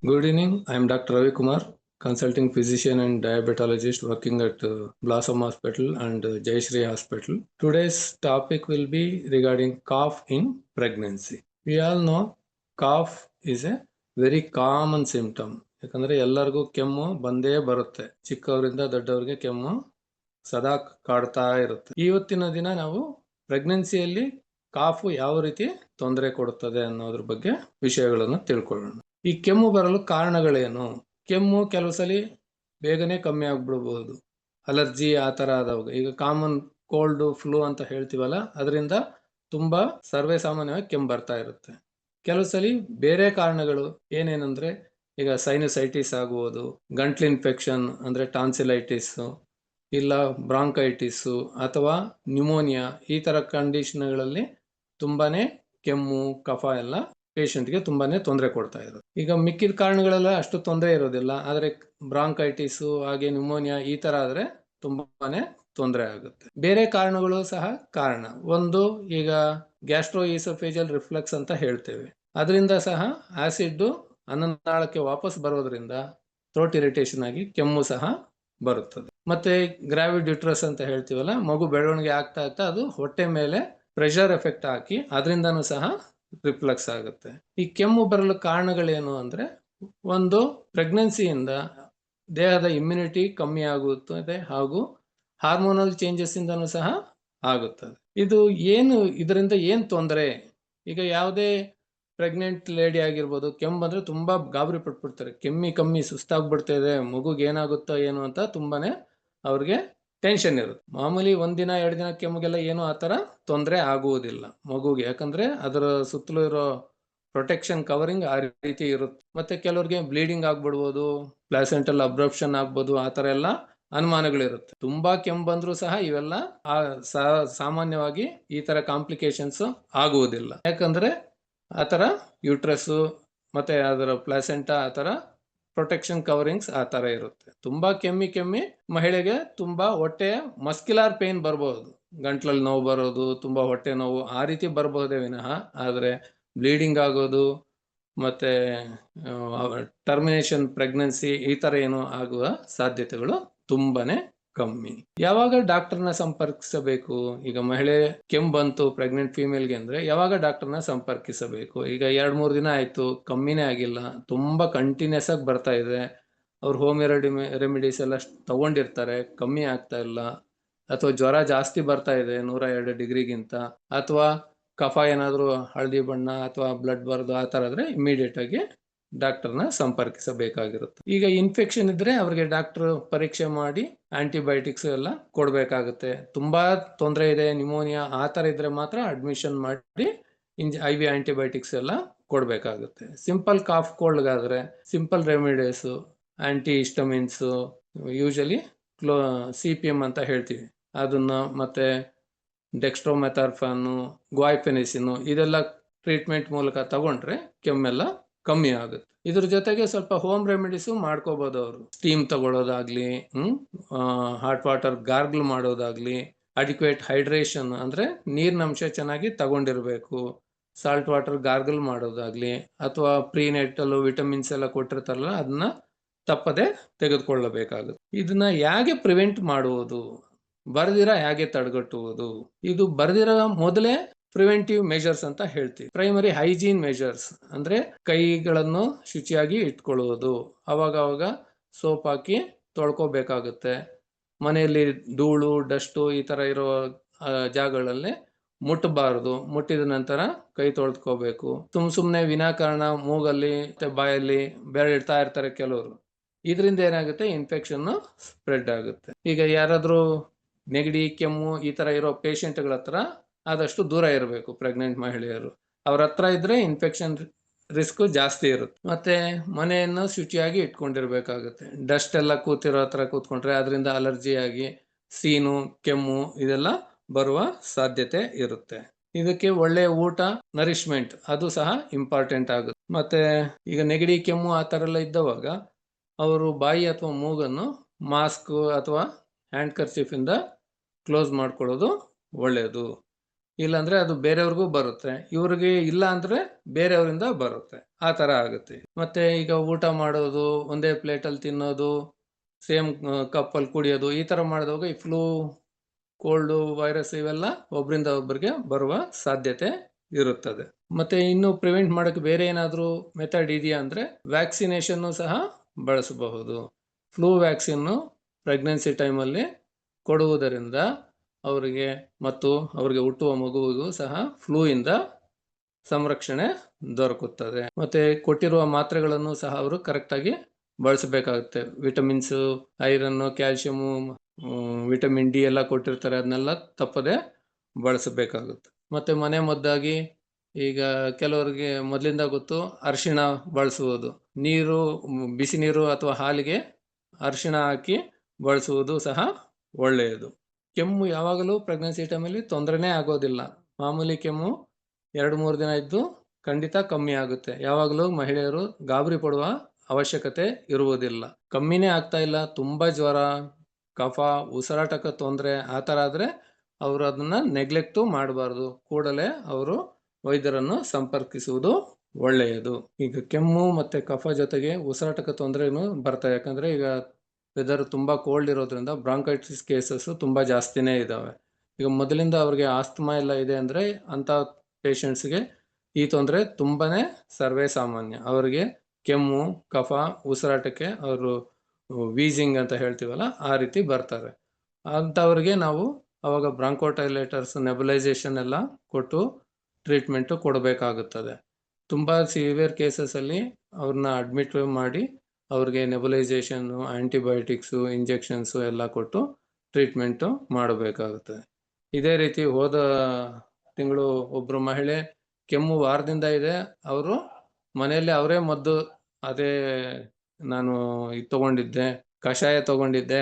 Good evening. I am Dr. Ravi Kumar, consulting physician and diabetologist working at Blossom Hospital and Jayashree Hospital. Today's topic will be regarding cough in pregnancy. We all know cough is a very common symptom. ಯಾಕಂದ್ರೆ ಎಲ್ಲರಿಗೂ ಕೆಮ್ಮು ಬಂದೇ ಬರುತ್ತೆ. ಚಿಕ್ಕವರಿಂದ ದೊಡ್ಡವರಿಗೆ ಕೆಮ್ಮು ಸದಾ ಕಾಡ್ತಾ ಇರುತ್ತೆ. ಇವತ್ತಿನ ದಿನ ನಾವು ಪ್ರೆಗ್ನೆನ್ಸಿಯಲ್ಲಿ ಕಾಫು ಯಾವ ರೀತಿ ತೊಂದರೆ ಕೊಡುತ್ತದೆ ಅನ್ನೋದ್ರ ಬಗ್ಗೆ ವಿಷಯಗಳನ್ನು ತಿಳ್ಕೊಳ್ಳೋಣ. ಈ ಕೆಮ್ಮು ಬರಲು ಕಾರಣಗಳೇನು? ಕೆಮ್ಮು ಕೆಲವು ಸಲ ಬೇಗನೆ ಕಮ್ಮಿ ಆಗ್ಬಿಡ್ಬೋದು. ಅಲರ್ಜಿ ಆ ಥರ ಆದವಾಗ, ಈಗ ಕಾಮನ್ ಕೋಲ್ಡ್ ಫ್ಲೂ ಅಂತ ಹೇಳ್ತೀವಲ್ಲ, ಅದರಿಂದ ತುಂಬಾ ಸರ್ವೇ ಸಾಮಾನ್ಯವಾಗಿ ಕೆಮ್ಮು ಬರ್ತಾ ಇರುತ್ತೆ. ಕೆಲವು ಸಲ ಬೇರೆ ಕಾರಣಗಳು ಏನೇನಂದ್ರೆ, ಈಗ ಸೈನಸೈಟಿಸ್ ಆಗುವುದು, ಗಂಟ್ಲು ಇನ್ಫೆಕ್ಷನ್ ಅಂದ್ರೆ ಟಾನ್ಸಿಲೈಟಿಸ್, ಇಲ್ಲ ಬ್ರಾಂಕೈಟಿಸ್ ಅಥವಾ ನ್ಯೂಮೋನಿಯಾ, ಈ ತರ ಕಂಡೀಷನ್ಗಳಲ್ಲಿ ತುಂಬಾನೇ ಕೆಮ್ಮು ಕಫ ಎಲ್ಲ ಪೇಷಂಟ್ಗೆ ತುಂಬಾನೇ ತೊಂದರೆ ಕೊಡ್ತಾ ಇರೋದು. ಈಗ ಮಿಕ್ಕಿದ ಕಾರಣಗಳೆಲ್ಲ ಅಷ್ಟು ತೊಂದರೆ ಇರೋದಿಲ್ಲ, ಆದ್ರೆ ಬ್ರಾಂಕೈಟಿಸ್ ಹಾಗೆ ನ್ಯೂಮೋನಿಯಾ ಈ ತರ ಆದ್ರೆ ತುಂಬಾನೇ ತೊಂದರೆ ಆಗುತ್ತೆ. ಬೇರೆ ಕಾರಣಗಳು ಸಹ ಕಾರಣ. ಒಂದು, ಈಗ ಗ್ಯಾಸ್ಟ್ರೋ ಈಸೋಫೇಜಲ್ ರಿಫ್ಲೆಕ್ಸ್ ಅಂತ ಹೇಳ್ತೇವೆ, ಅದರಿಂದ ಸಹ ಆಸಿಡ್ ಅನ್ನನಾಳಕ್ಕೆ ವಾಪಸ್ ಬರೋದ್ರಿಂದ ಥ್ರೋಟ್ ಇರಿಟೇಷನ್ ಆಗಿ ಕೆಮ್ಮು ಸಹ ಬರುತ್ತದೆ. ಮತ್ತೆ ಗ್ರಾವಿಡ್ ಯುಟ್ರಸ್ ಅಂತ ಹೇಳ್ತೀವಲ್ಲ, ಮಗು ಬೆಳವಣಿಗೆ ಆಗ್ತಾ ಆಗ್ತಾ ಅದು ಹೊಟ್ಟೆ ಮೇಲೆ ಪ್ರೆಷರ್ ಎಫೆಕ್ಟ್ ಹಾಕಿ ಅದರಿಂದನೂ ಸಹ ರಿಫ್ಲೆಕ್ಸ್ ಆಗುತ್ತೆ. ಈ ಕೆಮ್ಮು ಬರಲು ಕಾರಣಗಳೇನು ಅಂದ್ರೆ, ಒಂದು, ಪ್ರೆಗ್ನೆನ್ಸಿಯಿಂದ ದೇಹದ ಇಮ್ಯುನಿಟಿ ಕಮ್ಮಿ ಆಗುತ್ತದೆ ಹಾಗೂ ಹಾರ್ಮೋನಲ್ ಚೇಂಜಸ್ ಇಂದನೂ ಸಹ ಆಗುತ್ತದೆ. ಇದು ಏನು, ಇದರಿಂದ ಏನ್ ತೊಂದರೆ? ಈಗ ಯಾವುದೇ ಪ್ರೆಗ್ನೆಂಟ್ ಲೇಡಿ ಆಗಿರ್ಬೋದು, ಕೆಮ್ಮು ಬಂದ್ರೆ ತುಂಬಾ ಗಾಬರಿ ಪಟ್ಬಿಡ್ತಾರೆ. ಕಮ್ಮಿ ಸುಸ್ತಾಗ್ಬಿಡ್ತಾ ಇದೆ, ಮಗುಗೆ ಏನಾಗುತ್ತೋ ಏನು ಅಂತ ತುಂಬಾನೇ ಅವ್ರಿಗೆ ಟೆನ್ಷನ್ ಇರುತ್ತೆ. ಮಾಮೂಲಿ ಒಂದಿನ 2 ದಿನ ಕೆಮ್ಮಿಗೆಲ್ಲ ಏನು ಆತರ ತೊಂದರೆ ಆಗುವುದಿಲ್ಲ ಮಗುಗೆ, ಯಾಕಂದ್ರೆ ಅದರ ಸುತ್ತಲೂ ಇರೋ ಪ್ರೊಟೆಕ್ಷನ್ ಕವರಿಂಗ್ ಆ ರೀತಿ ಇರುತ್ತೆ. ಮತ್ತೆ ಕೆಲವ್ರಿಗೆ ಬ್ಲೀಡಿಂಗ್ ಆಗ್ಬಿಡ್ಬೋದು, ಪ್ಲಾಸೆಂಟಲ್ ಅಬ್ರಪ್ಷನ್ ಆಗ್ಬೋದು, ಆ ತರ ಎಲ್ಲ ಅನುಮಾನಗಳಿರುತ್ತೆ. ತುಂಬಾ ಕೆಮ್ಮು ಬಂದ್ರೂ ಸಹ ಇವೆಲ್ಲ ಸಾಮಾನ್ಯವಾಗಿ ಈ ತರ ಕಾಂಪ್ಲಿಕೇಶನ್ಸ್ ಆಗುವುದಿಲ್ಲ, ಯಾಕಂದ್ರೆ ಆತರ ಯೂಟ್ರಸ್ ಮತ್ತೆ ಅದರ ಪ್ಲಾಸೆಂಟಾ ಆತರ ಪ್ರೊಟೆಕ್ಷನ್ ಕವರಿಂಗ್ಸ್ ಆ ತರ ಇರುತ್ತೆ. ತುಂಬಾ ಕೆಮ್ಮಿ ಮಹಿಳೆಗೆ ತುಂಬಾ ಹೊಟ್ಟೆ ಮಸ್ಕ್ಯುಲರ್ ಪೇನ್ ಬರ್ಬೋದು, ಗಂಟ್ಲಲ್ಲಿ ನೋವು ಬರೋದು, ತುಂಬಾ ಹೊಟ್ಟೆ ನೋವು ಆ ರೀತಿ ಬರ್ಬೋದೇ ವಿನಃ, ಆದ್ರೆ ಬ್ಲೀಡಿಂಗ್ ಆಗೋದು ಮತ್ತೆ ಟರ್ಮಿನೇಷನ್ ಪ್ರೆಗ್ನೆನ್ಸಿ ಈ ತರ ಏನು ಆಗುವ ಸಾಧ್ಯತೆಗಳು ತುಂಬಾನೇ ಕಮ್ಮಿ. ಯಾವಾಗ ಡಾಕ್ಟರ್ನ ಸಂಪರ್ಕಿಸಬೇಕು? ಈಗ ಮಹಿಳೆ ಕೆಮ್ಮು ಬಂತು ಪ್ರೆಗ್ನೆಂಟ್ ಫೀಮೇಲ್ಗೆ ಅಂದ್ರೆ ಯಾವಾಗ ಡಾಕ್ಟರ್ನ ಸಂಪರ್ಕಿಸಬೇಕು? ಈಗ 2-3 ದಿನ ಆಯ್ತು, ಕಮ್ಮಿನೇ ಆಗಿಲ್ಲ, ತುಂಬಾ ಕಂಟಿನ್ಯೂಸ್ ಆಗಿ ಬರ್ತಾ ಇದೆ, ಅವ್ರು ಹೋಮ್ ರೆಮಿಡೀಸ್ ಎಲ್ಲ ತಗೊಂಡಿರ್ತಾರೆ, ಕಮ್ಮಿ ಆಗ್ತಾ ಇಲ್ಲ, ಅಥವಾ ಜ್ವರ ಜಾಸ್ತಿ ಬರ್ತಾ ಇದೆ 102 ಡಿಗ್ರಿಗಿಂತ, ಅಥವಾ ಕಫ ಏನಾದರೂ ಹಳದಿ ಬಣ್ಣ ಅಥವಾ ಬ್ಲಡ್ ಬರೋದು ಆ ಥರ ಆದ್ರೆ ಇಮಿಡಿಯೇಟ್ ಆಗಿ ಡಾಕ್ಟರ್ನ ಸಂಪರ್ಕಿಸಬೇಕಾಗಿರುತ್ತೆ. ಈಗ ಇನ್ಫೆಕ್ಷನ್ ಇದ್ರೆ ಅವ್ರಿಗೆ ಡಾಕ್ಟರ್ ಪರೀಕ್ಷೆ ಮಾಡಿ ಆಂಟಿಬಯೋಟಿಕ್ಸ್ ಎಲ್ಲ ಕೊಡಬೇಕಾಗುತ್ತೆ. ತುಂಬಾ ತೊಂದರೆ ಇದೆ, ನ್ಯೂಮೋನಿಯಾ ಆ ಥರ ಇದ್ರೆ ಮಾತ್ರ ಅಡ್ಮಿಷನ್ ಮಾಡಿ IV ಆಂಟಿಬಯೋಟಿಕ್ಸ್ ಎಲ್ಲ ಕೊಡಬೇಕಾಗುತ್ತೆ. ಸಿಂಪಲ್ ಕಾಫ್ ಕೋಲ್ಡ್ಗಾದ್ರೆ simple remedies, anti histamines, usually CPM ಅಂತ ಹೇಳ್ತೀವಿ ಅದನ್ನ, ಮತ್ತೆ ಡೆಕ್ಸ್ಟ್ರೋಮೆಥಾರ್ಫಾನು, ಗ್ವಾಯ್ಫೆನಿಸಿನ್, ಇದೆಲ್ಲ ಟ್ರೀಟ್ಮೆಂಟ್ ಮೂಲಕ ತಗೊಂಡ್ರೆ ಕೆಮ್ಮೆಲ್ಲ ಕಮ್ಮಿ ಆಗುತ್ತೆ. ಇದ್ರ ಜೊತೆಗೆ ಸ್ವಲ್ಪ ಹೋಮ್ ರೆಮಿಡೀಸು ಮಾಡ್ಕೋಬಹುದು. ಅವರು ಸ್ಟೀಮ್ ತಗೊಳ್ಳೋದಾಗ್ಲಿ, ಹಾಟ್ ವಾಟರ್ ಗಾರ್ಗಲ್ ಮಾಡೋದಾಗ್ಲಿ, ಅಡಿಕ್ವೇಟ್ ಹೈಡ್ರೇಷನ್ ಅಂದ್ರೆ ನೀರಿನಂಶ ಚೆನ್ನಾಗಿ ತಗೊಂಡಿರ್ಬೇಕು, ಸಾಲ್ಟ್ ವಾಟರ್ ಗಾರ್ಗಲ್ ಮಾಡೋದಾಗ್ಲಿ, ಅಥವಾ ಪ್ರೀನೆಟಲ್ ವಿಟಮಿನ್ಸ್ ಎಲ್ಲ ಕೊಟ್ಟಿರ್ತಾರಲ್ಲ ಅದನ್ನ ತಪ್ಪದೆ ತೆಗೆದುಕೊಳ್ಳಬೇಕಾಗುತ್ತೆ. ಇದನ್ನ ಹೇಗೆ ಪ್ರಿವೆಂಟ್ ಮಾಡುವುದು, ಬರ್ದಿರ ಹೇಗೆ ತಡೆಗಟ್ಟುವುದು? ಇದು ಬರ್ದಿರೋ ಮೊದಲೇ ಪ್ರಿವೆಂಟಿವ್ ಮೆಷರ್ಸ್ ಅಂತ ಹೇಳ್ತೀವಿ. ಪ್ರೈಮರಿ ಹೈಜೀನ್ ಮೆಷರ್ಸ್ ಅಂದ್ರೆ ಕೈಗಳನ್ನು ಶುಚಿಯಾಗಿ ಇಟ್ಕೊಳ್ಳುವುದು, ಅವಾಗ ಸೋಪ್ ಹಾಕಿ ತೊಳ್ಕೊಬೇಕಾಗುತ್ತೆ. ಮನೆಯಲ್ಲಿ ಧೂಳು ಡಸ್ಟು ಈ ತರ ಇರೋ ಜಾಗಗಳಲ್ಲಿ ಮುಟ್ಟಬಾರದು, ಮುಟ್ಟಿದ ನಂತರ ಕೈ ತೊಳ್ಕೋಬೇಕು. ಸುಮ್ನೆ ವಿನಾಕಾರಣ ಮೂಗಲ್ಲಿ ಮತ್ತೆ ಬಾಯಲ್ಲಿ ಬೆರಳಿಡ್ತಾ ಇರ್ತಾರೆ ಕೆಲವರು, ಇದರಿಂದ ಏನಾಗುತ್ತೆ, ಇನ್ಫೆಕ್ಷನ್ ಸ್ಪ್ರೆಡ್ ಆಗುತ್ತೆ. ಈಗ ಯಾರಾದ್ರೂ ನೆಗಡಿ ಕೆಮ್ಮು ಈ ತರ ಇರೋ ಪೇಷಂಟ್ಗಳ ಹತ್ರ ಆದಷ್ಟು ದೂರ ಇರಬೇಕು ಪ್ರೆಗ್ನೆಂಟ್ ಮಹಿಳೆಯರು. ಅವ್ರ ಹತ್ರ ಇದ್ರೆ ಇನ್ಫೆಕ್ಷನ್ ರಿಸ್ಕ್ ಜಾಸ್ತಿ ಇರುತ್ತೆ. ಮತ್ತೆ ಮನೆಯನ್ನು ಶುಚಿಯಾಗಿ ಇಟ್ಕೊಂಡಿರ್ಬೇಕಾಗುತ್ತೆ. ಡಸ್ಟ್ ಎಲ್ಲ ಕೂತಿರೋ ಹತ್ರ ಕೂತ್ಕೊಂಡ್ರೆ ಅದರಿಂದ ಅಲರ್ಜಿ ಆಗಿ ಸೀನು ಕೆಮ್ಮು ಇದೆಲ್ಲ ಬರುವ ಸಾಧ್ಯತೆ ಇರುತ್ತೆ. ಇದಕ್ಕೆ ಒಳ್ಳೆ ಊಟ, ನರಿಶ್ಮೆಂಟ್ ಅದು ಸಹ ಇಂಪಾರ್ಟೆಂಟ್ ಆಗುತ್ತೆ. ಮತ್ತೆ ಈಗ ನೆಗಡಿ ಕೆಮ್ಮು ಆ ತರ ಎಲ್ಲ ಇದ್ದವಾಗ ಅವರು ಬಾಯಿ ಅಥವಾ ಮೂಗನ್ನು ಮಾಸ್ಕ್ ಅಥವಾ ಹ್ಯಾಂಡ್ ಕರ್ಚೀಫ್ ಇಂದ ಕ್ಲೋಸ್ ಮಾಡ್ಕೊಳ್ಳೋದು ಒಳ್ಳೆಯದು. ಇಲ್ಲಾಂದ್ರೆ ಅದು ಬೇರೆಯವ್ರಿಗೂ ಬರುತ್ತೆ, ಇವ್ರಿಗೆ ಇಲ್ಲ ಅಂದ್ರೆ ಬೇರೆಯವರಿಂದ ಬರುತ್ತೆ, ಆ ತರ ಆಗುತ್ತೆ. ಮತ್ತೆ ಈಗ ಊಟ ಮಾಡೋದು, ಒಂದೇ ಪ್ಲೇಟಲ್ಲಿ ತಿನ್ನೋದು, ಸೇಮ್ ಕಪ್ಪಲ್ಲಿ ಕುಡಿಯೋದು, ಈ ತರ ಮಾಡಿದಾಗ ಈ ಫ್ಲೂ, ಕೋಲ್ಡು, ವೈರಸ್ ಇವೆಲ್ಲ ಒಬ್ಬರಿಂದ ಒಬ್ಬರಿಗೆ ಬರುವ ಸಾಧ್ಯತೆ ಇರುತ್ತದೆ. ಮತ್ತೆ ಇನ್ನು ಪ್ರಿವೆಂಟ್ ಮಾಡೋಕ್ಕೆ ಬೇರೆ ಏನಾದರೂ ಮೆಥಡ್ ಇದೆಯಾ ಅಂದರೆ ವ್ಯಾಕ್ಸಿನೇಷನ್ನು ಸಹ ಬಳಸಬಹುದು. ಫ್ಲೂ ವ್ಯಾಕ್ಸಿನ್ನು ಪ್ರೆಗ್ನೆನ್ಸಿ ಟೈಮಲ್ಲಿ ಕೊಡುವುದರಿಂದ ಅವರಿಗೆ ಮತ್ತು ಅವರಿಗೆ ಹುಟ್ಟುವ ಮಗುವಿಗೂ ಸಹ ಫ್ಲೂ ಇಂದ ಸಂರಕ್ಷಣೆ ದೊರಕುತ್ತದೆ. ಮತ್ತೆ ಕೊಟ್ಟಿರುವ ಮಾತ್ರೆಗಳನ್ನು ಸಹ ಅವರು ಕರೆಕ್ಟಾಗಿ ಬಳಸಬೇಕಾಗುತ್ತೆ. Vitamins, iron, calcium, vitamin D ಎಲ್ಲ ಕೊಟ್ಟಿರ್ತಾರೆ, ಅದನ್ನೆಲ್ಲ ತಪ್ಪದೆ ಬಳಸಬೇಕಾಗುತ್ತೆ. ಮತ್ತೆ ಮನೆ ಮದ್ದಾಗಿ ಈಗ ಕೆಲವರಿಗೆ ಮೊದಲಿಂದ ಗೊತ್ತು ಅರಿಶಿಣ ಬಳಸುವುದು, ನೀರು, ಬಿಸಿ ನೀರು ಅಥವಾ ಹಾಲಿಗೆ ಅರಿಶಿಣ ಹಾಕಿ ಬಳಸುವುದು ಸಹ ಒಳ್ಳೆಯದು. ಕೆಮ್ಮು ಯಾವಾಗಲೂ ಪ್ರೆಗ್ನೆನ್ಸಿ ಟೈಮಲ್ಲಿ ತೊಂದರೆನೇ ಆಗೋದಿಲ್ಲ. ಮಾಮೂಲಿ ಕೆಮ್ಮು 2-3 ದಿನ ಇದ್ದು ಖಂಡಿತ ಕಮ್ಮಿ ಆಗುತ್ತೆ. ಯಾವಾಗಲೂ ಮಹಿಳೆಯರು ಗಾಬರಿ ಪಡುವ ಅವಶ್ಯಕತೆ ಇರುವುದಿಲ್ಲ. ಕಮ್ಮಿನೇ ಆಗ್ತಾ ಇಲ್ಲ, ತುಂಬ ಜ್ವರ, ಕಫ, ಉಸಿರಾಟಕ್ಕೆ ತೊಂದರೆ ಆ ಥರ ಆದರೆ ಅವರು ಅದನ್ನು ನೆಗ್ಲೆಕ್ಟು ಮಾಡಬಾರ್ದು. ಕೂಡಲೇ ಅವರು ವೈದ್ಯರನ್ನು ಸಂಪರ್ಕಿಸುವುದು ಒಳ್ಳೆಯದು. ಈಗ ಕೆಮ್ಮು ಮತ್ತು ಕಫ ಜೊತೆಗೆ ಉಸಿರಾಟಕ್ಕೆ ತೊಂದರೆನೂ ಬರ್ತವೆ. ಯಾಕಂದರೆ ಈಗ ವೆದರ್ ತುಂಬ ಕೋಲ್ಡ್ ಇರೋದ್ರಿಂದ ಬ್ರಾಂಕೈಟಿಸ್ ಕೇಸಸ್ಸು ತುಂಬ ಜಾಸ್ತಿನೇ ಇದ್ದಾವೆ. ಈಗ ಮೊದಲಿಂದ ಅವ್ರಿಗೆ ಆಸ್ತಮಾ ಎಲ್ಲ ಇದೆ ಅಂದರೆ ಅಂಥ ಪೇಷಂಟ್ಸ್ಗೆ ಈ ತೊಂದರೆ ತುಂಬಾ ಸರ್ವೇ ಸಾಮಾನ್ಯ. ಅವರಿಗೆ ಕೆಮ್ಮು, ಕಫ, ಉಸಿರಾಟಕ್ಕೆ ಅವರು ವೀಸಿಂಗ್ ಅಂತ ಹೇಳ್ತೀವಲ್ಲ, ಆ ರೀತಿ ಬರ್ತಾರೆ. ಅಂಥವ್ರಿಗೆ ನಾವು ಅವಾಗ ಬ್ರಾಂಕೋಟೈಲೇಟರ್ಸ್, ನೆಬುಲೈಸೇಷನ್ ಎಲ್ಲ ಕೊಟ್ಟು ಟ್ರೀಟ್ಮೆಂಟು ಕೊಡಬೇಕಾಗುತ್ತದೆ. ತುಂಬ ಸಿವಿಯರ್ ಕೇಸಸಲ್ಲಿ ಅವ್ರನ್ನ ಅಡ್ಮಿಟ್ ಮಾಡಿ ಅವ್ರಿಗೆ ನೆಬುಲೈಸೇಷನ್ನು, ಆ್ಯಂಟಿಬಯೋಟಿಕ್ಸು, ಇಂಜೆಕ್ಷನ್ಸು ಎಲ್ಲ ಕೊಟ್ಟು ಟ್ರೀಟ್ಮೆಂಟು ಮಾಡಬೇಕಾಗುತ್ತೆ. ಇದೇ ರೀತಿ ಹೋದ ತಿಂಗಳು ಒಬ್ಬರು ಮಹಿಳೆ ಕೆಮ್ಮು ವಾರದಿಂದ ಇದೆ, ಅವರು ಮನೆಯಲ್ಲಿ ಅವರೇ ಮದ್ದು, ಅದೇ ನಾನು ಇದು ತೊಗೊಂಡಿದ್ದೆ, ಕಷಾಯ ತೊಗೊಂಡಿದ್ದೆ,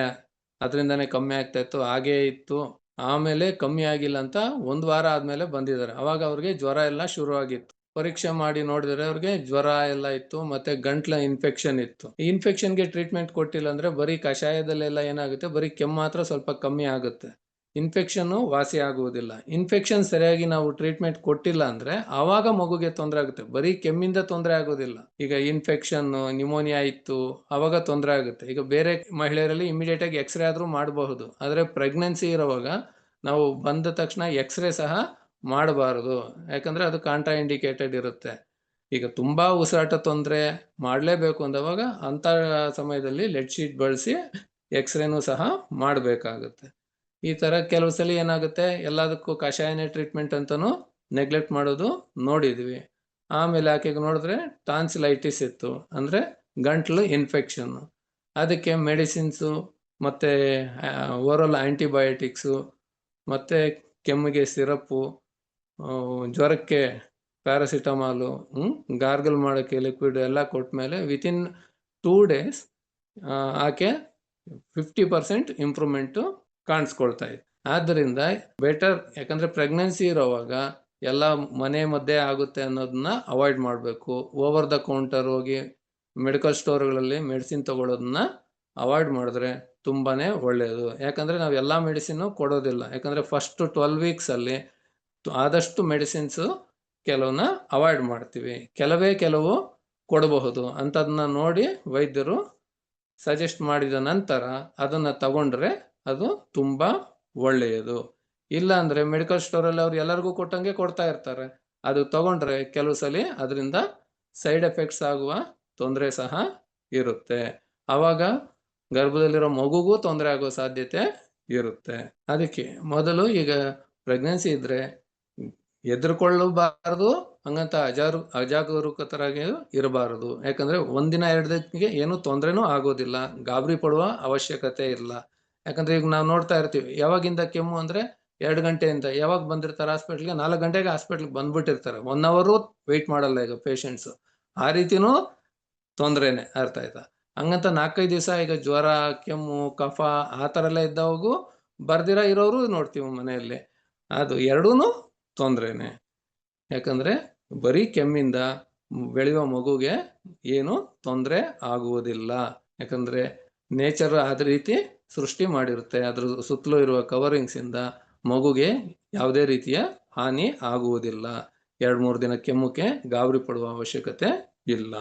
ಅದರಿಂದನೇ ಕಮ್ಮಿ ಆಗ್ತಾ ಇತ್ತು, ಹಾಗೇ ಇತ್ತು, ಆಮೇಲೆ ಕಮ್ಮಿ ಆಗಿಲ್ಲ ಅಂತ 1 ವಾರ ಆದಮೇಲೆ ಬಂದಿದ್ದಾರೆ. ಅವಾಗ ಅವ್ರಿಗೆ ಜ್ವರ ಎಲ್ಲ ಶುರುವಾಗಿತ್ತು. ಪರೀಕ್ಷೆ ಮಾಡಿ ನೋಡಿದರೆ ಅವ್ರಿಗೆ ಜ್ವರ ಎಲ್ಲ ಇತ್ತು, ಮತ್ತೆ ಗಂಟ್ಲ ಇನ್ಫೆಕ್ಷನ್ ಇತ್ತು. ಈ ಇನ್ಫೆಕ್ಷನ್ಗೆ ಟ್ರೀಟ್ಮೆಂಟ್ ಕೊಟ್ಟಿಲ್ಲ ಅಂದರೆ ಬರೀ ಕಷಾಯದಲ್ಲೆಲ್ಲ ಏನಾಗುತ್ತೆ, ಬರೀ ಕೆಮ್ಮು ಮಾತ್ರ ಸ್ವಲ್ಪ ಕಮ್ಮಿ ಆಗುತ್ತೆ, ಇನ್ಫೆಕ್ಷನ್ನು ವಾಸಿ ಆಗುವುದಿಲ್ಲ. ಇನ್ಫೆಕ್ಷನ್ ಸರಿಯಾಗಿ ನಾವು ಟ್ರೀಟ್ಮೆಂಟ್ ಕೊಟ್ಟಿಲ್ಲ ಅಂದರೆ ಆವಾಗ ಮಗುಗೆ ತೊಂದರೆ ಆಗುತ್ತೆ, ಬರೀ ಕೆಮ್ಮಿಂದ ತೊಂದರೆ ಆಗೋದಿಲ್ಲ. ಈಗ ಇನ್ಫೆಕ್ಷನ್, ನ್ಯೂಮೋನಿಯಾ ಇತ್ತು, ಆವಾಗ ತೊಂದರೆ ಆಗುತ್ತೆ. ಈಗ ಬೇರೆ ಮಹಿಳೆಯರಲ್ಲಿ ಇಮಿಡಿಯೇಟಾಗಿ ಎಕ್ಸ್ರೇ ಆದರೂ ಮಾಡಬಹುದು, ಆದರೆ ಪ್ರೆಗ್ನೆನ್ಸಿ ಇರುವಾಗ ನಾವು ಬಂದ ತಕ್ಷಣ ಎಕ್ಸ್ರೇ ಸಹ ಮಾಡಬಾರದು, ಯಾಕಂದರೆ ಅದು ಕಾಂಟ್ರಾ ಇಂಡಿಕೇಟೆಡ್ ಇರುತ್ತೆ. ಈಗ ತುಂಬ ಉಸಿರಾಟ ತೊಂದರೆ ಮಾಡಲೇಬೇಕು ಅಂದವಾಗ ಅಂಥ ಸಮಯದಲ್ಲಿ ಲೆಡ್ ಶೀಟ್ ಬಳಸಿ ಎಕ್ಸ್ರೇನೂ ಸಹ ಮಾಡಬೇಕಾಗುತ್ತೆ. ಈ ಥರ ಕೆಲವು ಸಲ ಏನಾಗುತ್ತೆ, ಎಲ್ಲದಕ್ಕೂ ಕಷಾಯನೇ ಟ್ರೀಟ್ಮೆಂಟ್ ಅಂತಲೂ ನೆಗ್ಲೆಕ್ಟ್ ಮಾಡೋದು ನೋಡಿದ್ವಿ. ಆಮೇಲೆ ಆಕೆಗೆ ನೋಡಿದ್ರೆ ಟಾನ್ಸಿಲೈಟಿಸ್ ಇತ್ತು, ಅಂದರೆ ಗಂಟ್ಲು ಇನ್ಫೆಕ್ಷನ್ನು. ಅದಕ್ಕೆ ಮೆಡಿಸಿನ್ಸು ಮತ್ತು ಓರಲ್ ಆ್ಯಂಟಿಬಯೋಟಿಕ್ಸು ಮತ್ತು ಕೆಮ್ಮಿಗೆ ಸಿರಪ್ಪು, ಜ್ವರಕ್ಕೆ ಪ್ಯಾರಾಸಿಟಮಾಲು, ಗಾರ್ಗಲ್ ಮಾಡೋಕ್ಕೆ ಲಿಕ್ವಿಡ್ ಎಲ್ಲ ಕೊಟ್ಟ ಮೇಲೆ ವಿತಿನ್ 2 days ಆಕೆ 50% ಇಂಪ್ರೂವ್ಮೆಂಟು ಕಾಣಿಸ್ಕೊಳ್ತಾ ಇದೆ. ಆದ್ದರಿಂದ ಬೆಟರ್, ಯಾಕಂದರೆ ಪ್ರೆಗ್ನೆನ್ಸಿ ಇರೋವಾಗ ಎಲ್ಲ ಮನೆ ಮದ್ದೇ ಆಗುತ್ತೆ ಅನ್ನೋದನ್ನ ಅವಾಯ್ಡ್ ಮಾಡಬೇಕು. ಓವರ್ ದ ಕೌಂಟರ್ ಹೋಗಿ ಮೆಡಿಕಲ್ ಸ್ಟೋರ್ಗಳಲ್ಲಿ ಮೆಡಿಸಿನ್ ತೊಗೊಳೋದನ್ನ ಅವಾಯ್ಡ್ ಮಾಡಿದ್ರೆ ತುಂಬಾ ಒಳ್ಳೆಯದು. ಯಾಕಂದರೆ ನಾವು ಎಲ್ಲ ಮೆಡಿಸಿನ್ನು ಕೊಡೋದಿಲ್ಲ, ಯಾಕಂದರೆ ಫಸ್ಟ್ 12 ವೀಕ್ಸಲ್ಲಿ ಆದಷ್ಟು ಮೆಡಿಸಿನ್ಸು ಕೆಲವನ್ನ ಅವಾಯ್ಡ್ ಮಾಡ್ತೀವಿ, ಕೆಲವು ಕೊಡಬಹುದು. ಅಂಥದನ್ನ ನೋಡಿ ವೈದ್ಯರು ಸಜೆಸ್ಟ್ ಮಾಡಿದ ನಂತರ ಅದನ್ನು ತಗೊಂಡ್ರೆ ಅದು ತುಂಬ ಒಳ್ಳೆಯದು. ಇಲ್ಲ ಅಂದರೆ ಮೆಡಿಕಲ್ ಸ್ಟೋರಲ್ಲಿ ಅವ್ರು ಎಲ್ಲರಿಗೂ ಕೊಟ್ಟಂಗೆ ಕೊಡ್ತಾ ಇರ್ತಾರೆ, ಅದು ತಗೊಂಡ್ರೆ ಕೆಲವು ಸಲ ಅದರಿಂದ ಸೈಡ್ ಎಫೆಕ್ಟ್ಸ್ ಆಗುವ ತೊಂದರೆ ಸಹ ಇರುತ್ತೆ. ಆವಾಗ ಗರ್ಭದಲ್ಲಿರೋ ಮಗುಗೂ ತೊಂದರೆ ಆಗೋ ಸಾಧ್ಯತೆ ಇರುತ್ತೆ. ಅದಕ್ಕೆ ಮೊದಲು ಈಗ ಪ್ರೆಗ್ನೆನ್ಸಿ ಇದ್ದರೆ ಹೆದರ್ಕೊಳ್ಳಬಾರದು, ಹಂಗಂತ ಅಜಾಗರೂಕತರಾಗಿ ಇರಬಾರದು. ಯಾಕಂದರೆ 1 ದಿನ 2 ದಿನಕ್ಕೆ ಏನೂ ತೊಂದರೆನೂ ಆಗೋದಿಲ್ಲ, ಗಾಬರಿ ಪಡುವ ಅವಶ್ಯಕತೆ ಇಲ್ಲ. ಯಾಕಂದರೆ ಈಗ ನಾವು ನೋಡ್ತಾ ಇರ್ತೀವಿ, ಯಾವಾಗಿಂದ ಕೆಮ್ಮು ಅಂದರೆ 2 ಗಂಟೆಯಿಂದ, ಯಾವಾಗ ಬಂದಿರ್ತಾರೆ ಹಾಸ್ಪಿಟ್ಲಿಗೆ, 4 ಗಂಟೆಗೆ ಹಾಸ್ಪಿಟ್ಲಿಗೆ ಬಂದುಬಿಟ್ಟಿರ್ತಾರೆ, 1 ಅವರು ವೆಯ್ಟ್ ಮಾಡಲ್ಲ ಈಗ ಪೇಷಂಟ್ಸು. ಆ ರೀತಿಯೂ ತೊಂದರೆನೇ, ಅರ್ಥ ಆಯ್ತಾ? ಹಂಗಂತ 4-5 ದಿವಸ ಈಗ ಜ್ವರ, ಕೆಮ್ಮು, ಕಫ ಆ ಥರ ಎಲ್ಲ ಇದ್ದವಾಗೂ ಬರ್ದಿರ ಇರೋರು ನೋಡ್ತೀವಿ ಮನೆಯಲ್ಲಿ. ಅದು ಎರಡೂ ತೊಂದರೆನೇ. ಯಾಕಂದರೆ ಬರೀ ಕೆಮ್ಮಿಂದ ಬೆಳೆಯುವ ಮಗುಗೆ ಏನು ತೊಂದರೆ ಆಗುವುದಿಲ್ಲ. ಯಾಕಂದರೆ ನೇಚರ್ ಅದ ರೀತಿ ಸೃಷ್ಟಿ ಮಾಡಿರುತ್ತೆ, ಅದ್ರ ಸುತ್ತಲೂ ಇರುವ ಕವರಿಂಗ್ಸಿಂದ ಮಗುಗೆ ಯಾವುದೇ ರೀತಿಯ ಹಾನಿ ಆಗುವುದಿಲ್ಲ. 2-3 ದಿನ ಕೆಮ್ಮುಕ್ಕೆ ಗಾಬರಿ ಪಡುವ ಅವಶ್ಯಕತೆ ಇಲ್ಲ.